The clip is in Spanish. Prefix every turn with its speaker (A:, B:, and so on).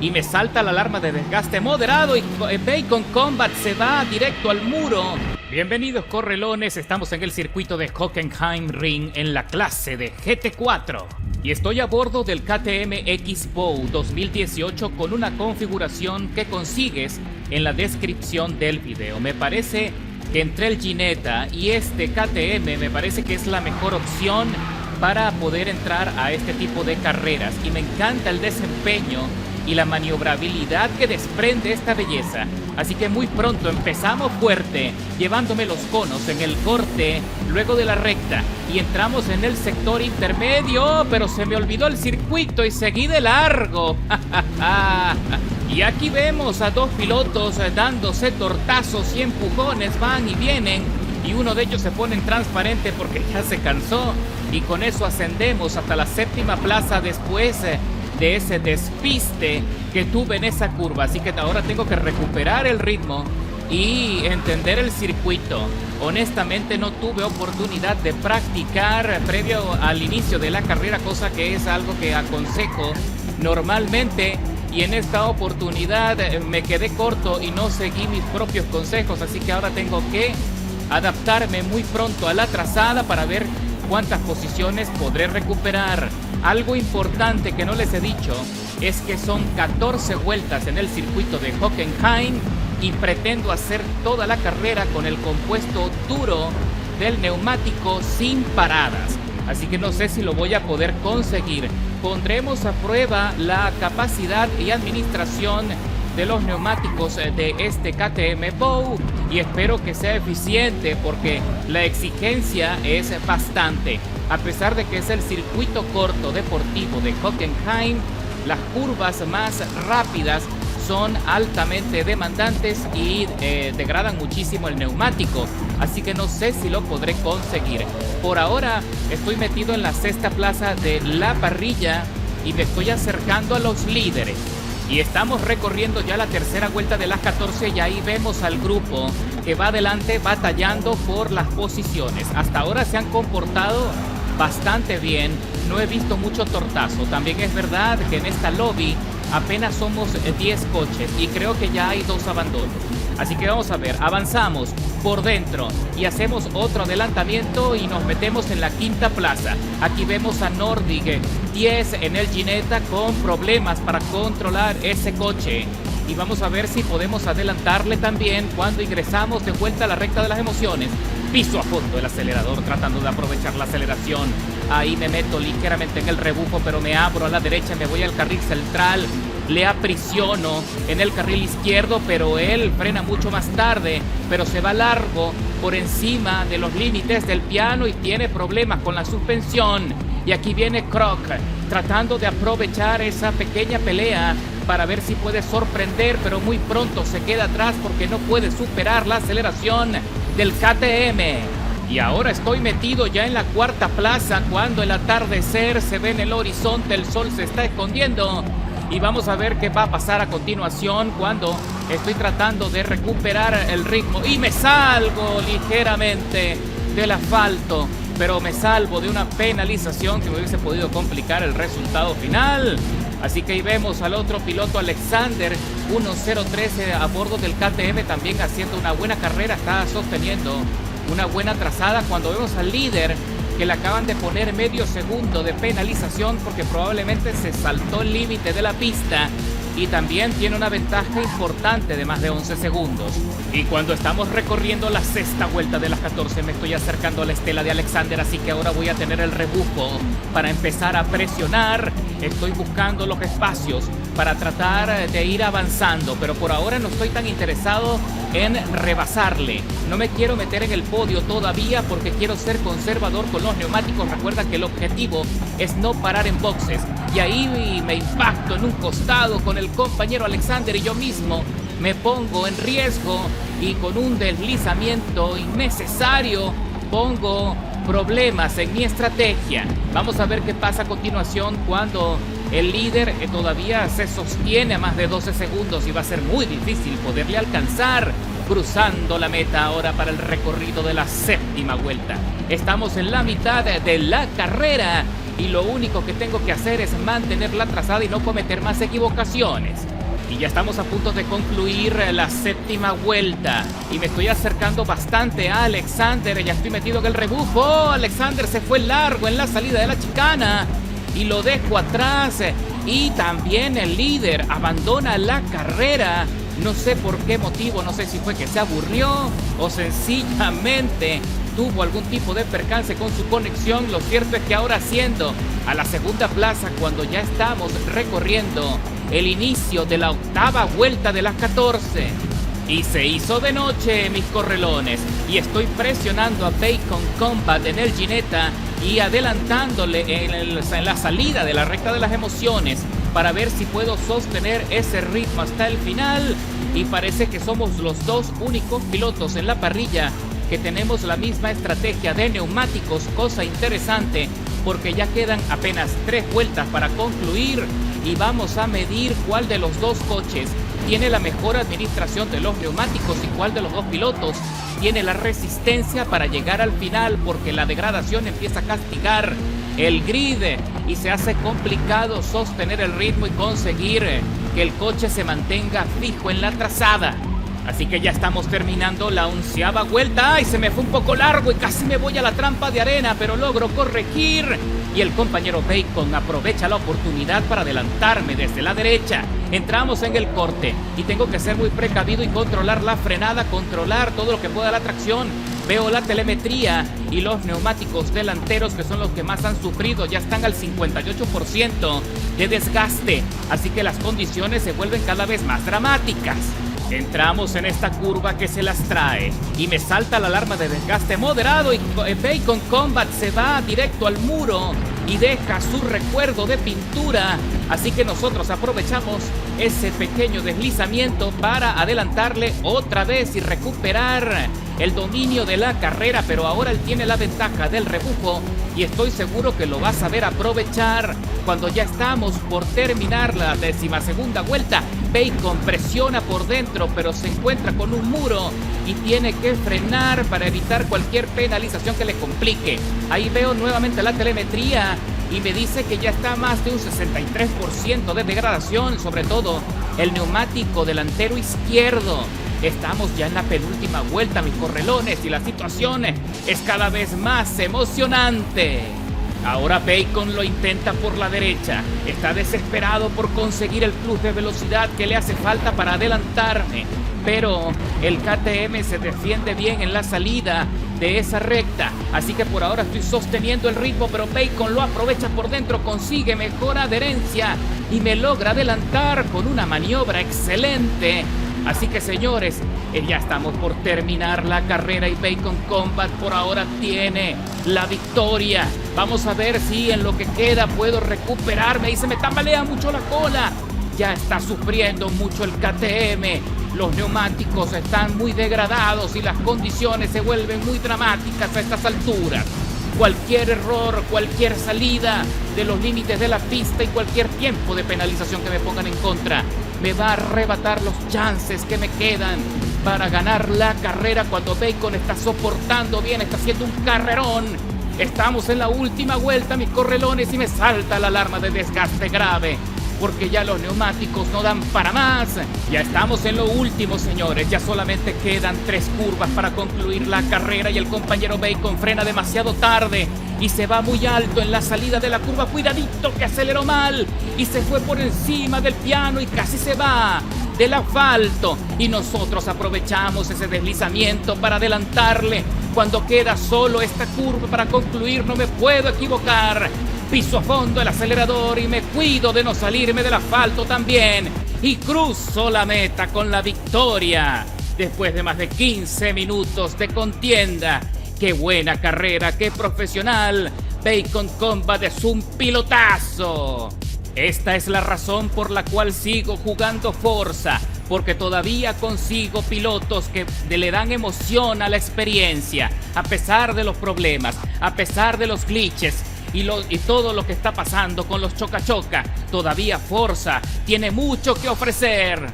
A: y me salta la alarma de desgaste moderado y Bacon Combat se va directo al muro. Bienvenidos correlones, estamos en el circuito de Hockenheim Ring en la clase de GT4 y estoy a bordo del KTM X-Bow 2018 con una configuración que consigues en la descripción del video. Me parece que entre el Ginetta y este KTM me parece que es la mejor opción para poder entrar a este tipo de carreras y me encanta el desempeño y la maniobrabilidad que desprende esta belleza. Así que muy pronto empezamos fuerte, llevándome los conos en el corte, luego de la recta, y entramos en el sector intermedio, pero se me olvidó el circuito y seguí de largo. Y aquí vemos a dos pilotos dándose tortazos y empujones, van y vienen, y uno de ellos se pone en transparente porque ya se cansó, y con eso ascendemos hasta la séptima plaza después de ese despiste que tuve en esa curva. Así que ahora tengo que recuperar el ritmo y entender el circuito. Honestamente no tuve oportunidad de practicar previo al inicio de la carrera, cosa que es algo que aconsejo normalmente, y en esta oportunidad me quedé corto y no seguí mis propios consejos, así que ahora tengo que adaptarme muy pronto a la trazada para ver cuántas posiciones podré recuperar. Algo importante que no les he dicho es que son 14 vueltas en el circuito de Hockenheim y pretendo hacer toda la carrera con el compuesto duro del neumático sin paradas. Así que no sé si lo voy a poder conseguir. Pondremos a prueba la capacidad y administración de los neumáticos de este KTM Bow y espero que sea eficiente porque la exigencia es bastante. A pesar de que es el circuito corto deportivo de Hockenheim, las curvas más rápidas son altamente demandantes y degradan muchísimo el neumático, así que no sé si lo podré conseguir. Por ahora estoy metido en la sexta plaza de la parrilla y me estoy acercando a los líderes. Y estamos recorriendo ya la tercera vuelta de las 14 y ahí vemos al grupo que va adelante batallando por las posiciones. Hasta ahora se han comportado bastante bien, no he visto mucho tortazo. También es verdad que en esta lobby apenas somos 10 coches y creo que ya hay 2 abandonos. Así que vamos a ver, avanzamos por dentro y hacemos otro adelantamiento y nos metemos en la quinta plaza. Aquí vemos a Nordic 10 en el Ginetta con problemas para controlar ese coche. Y vamos a ver si podemos adelantarle también cuando ingresamos de vuelta a la recta de las emociones. Piso a fondo el acelerador tratando de aprovechar la aceleración. Ahí me meto ligeramente en el rebufo, pero me abro a la derecha, me voy al carril central. Le aprisiono en el carril izquierdo, pero él frena mucho más tarde, pero se va largo por encima de los límites del piano y tiene problemas con la suspensión. Y aquí viene Croc tratando de aprovechar esa pequeña pelea para ver si puede sorprender, pero muy pronto se queda atrás porque no puede superar la aceleración del KTM. Y ahora estoy metido ya en la cuarta plaza cuando el atardecer se ve en el horizonte, el sol se está escondiendo. Y vamos a ver qué va a pasar a continuación cuando estoy tratando de recuperar el ritmo. Y me salgo ligeramente del asfalto, pero me salvo de una penalización que me hubiese podido complicar el resultado final. Así que ahí vemos al otro piloto, Alexander 1013 a bordo del KTM, también haciendo una buena carrera, está sosteniendo una buena trazada. Cuando vemos al líder que le acaban de poner medio segundo de penalización porque probablemente se saltó el límite de la pista y también tiene una ventaja importante de más de 11 segundos. Y cuando estamos recorriendo la sexta vuelta de las 14 me estoy acercando a la estela de Alexander, así que ahora voy a tener el rebufo para empezar a presionar. Estoy buscando los espacios para tratar de ir avanzando, pero por ahora no estoy tan interesado en rebasarle. No me quiero meter en el podio todavía porque quiero ser conservador con los neumáticos. Recuerda que el objetivo es no parar en boxes. Y ahí me impacto en un costado con el compañero Alexander y yo mismo me pongo en riesgo y con un deslizamiento innecesario pongo problemas en mi estrategia. Vamos a ver qué pasa a continuación cuando el líder todavía se sostiene a más de 12 segundos y va a ser muy difícil poderle alcanzar. Cruzando la meta ahora para el recorrido de la séptima vuelta. Estamos en la mitad de la carrera y lo único que tengo que hacer es mantener la trazada y no cometer más equivocaciones. Y ya estamos a punto de concluir la séptima vuelta y me estoy acercando bastante a Alexander. Ya estoy metido en el rebufo. ¡Oh! Alexander se fue largo en la salida de la chicana y lo dejo atrás. Y también el líder abandona la carrera. No sé por qué motivo, no sé si fue que se aburrió o sencillamente tuvo algún tipo de percance con su conexión. Lo cierto es que ahora, siendo a la segunda plaza, cuando ya estamos recorriendo el inicio de la octava vuelta de las 14, y se hizo de noche, mis correlones, y estoy presionando a Bacon Combat en el Ginetta y adelantándole en la salida de la recta de las emociones para ver si puedo sostener ese ritmo hasta el final. Y parece que somos los dos únicos pilotos en la parrilla que tenemos la misma estrategia de neumáticos, cosa interesante porque ya quedan apenas 3 vueltas para concluir y vamos a medir cuál de los dos coches tiene la mejor administración de los neumáticos y cuál de los dos pilotos tiene la resistencia para llegar al final, porque la degradación empieza a castigar el grid y se hace complicado sostener el ritmo y conseguir que el coche se mantenga fijo en la trazada. Así que ya estamos terminando la 11ª vuelta. ¡Ay! Se me fue un poco largo y casi me voy a la trampa de arena, pero logro corregir. Y el compañero Bacon aprovecha la oportunidad para adelantarme desde la derecha. Entramos en el corte y tengo que ser muy precavido y controlar la frenada, controlar todo lo que pueda la tracción. Veo la telemetría y los neumáticos delanteros, que son los que más han sufrido, ya están al 58% de desgaste. Así que las condiciones se vuelven cada vez más dramáticas. Entramos en esta curva que se las trae y me salta la alarma de desgaste moderado y Bacon Combat se va directo al muro y deja su recuerdo de pintura. Así que nosotros aprovechamos ese pequeño deslizamiento para adelantarle otra vez y recuperar el dominio de la carrera, pero ahora él tiene la ventaja del rebufo y estoy seguro que lo va a saber aprovechar. Cuando ya estamos por terminar la 12ª vuelta, Bacon presiona por dentro, pero se encuentra con un muro y tiene que frenar para evitar cualquier penalización que le complique. Ahí veo nuevamente la telemetría y me dice que ya está a más de un 63% de degradación, sobre todo el neumático delantero izquierdo. Estamos ya en la penúltima vuelta, mis correlones, y la situación es cada vez más emocionante. Ahora Bacon lo intenta por la derecha. Está desesperado por conseguir el plus de velocidad que le hace falta para adelantarme. Pero el KTM se defiende bien en la salida de esa recta. Así que por ahora estoy sosteniendo el ritmo, pero Bacon lo aprovecha por dentro, consigue mejor adherencia y me logra adelantar con una maniobra excelente. Así que, señores, ya estamos por terminar la carrera y Bacon Combat por ahora tiene la victoria. Vamos a ver si en lo que queda puedo recuperarme y se me tambalea mucho la cola. Ya está sufriendo mucho el KTM. Los neumáticos están muy degradados y las condiciones se vuelven muy dramáticas a estas alturas. Cualquier error, cualquier salida de los límites de la pista y cualquier tiempo de penalización que me pongan en contra me va a arrebatar los chances que me quedan para ganar la carrera cuando Bacon está soportando bien, está haciendo un carrerón. Estamos en la última vuelta, mis correlones, y me salta la alarma de desgaste grave porque ya los neumáticos no dan para más. Ya estamos en lo último, señores. Ya solamente quedan 3 curvas para concluir la carrera y el compañero Bacon frena demasiado tarde y se va muy alto en la salida de la curva. Cuidadito que aceleró mal y se fue por encima del piano y casi se va del asfalto. Y nosotros aprovechamos ese deslizamiento para adelantarle. Cuando queda solo esta curva para concluir, no me puedo equivocar. Piso a fondo el acelerador y me cuido de no salirme del asfalto también. Y cruzo la meta con la victoria. Después de más de 15 minutos de contienda. ¡Qué buena carrera! ¡Qué profesional! Bacon Combat es un pilotazo. Esta es la razón por la cual sigo jugando Forza. Porque todavía consigo pilotos que le dan emoción a la experiencia. A pesar de los problemas, a pesar de los glitches. Y todo lo que está pasando con los choca-choca, todavía Forza tiene mucho que ofrecer.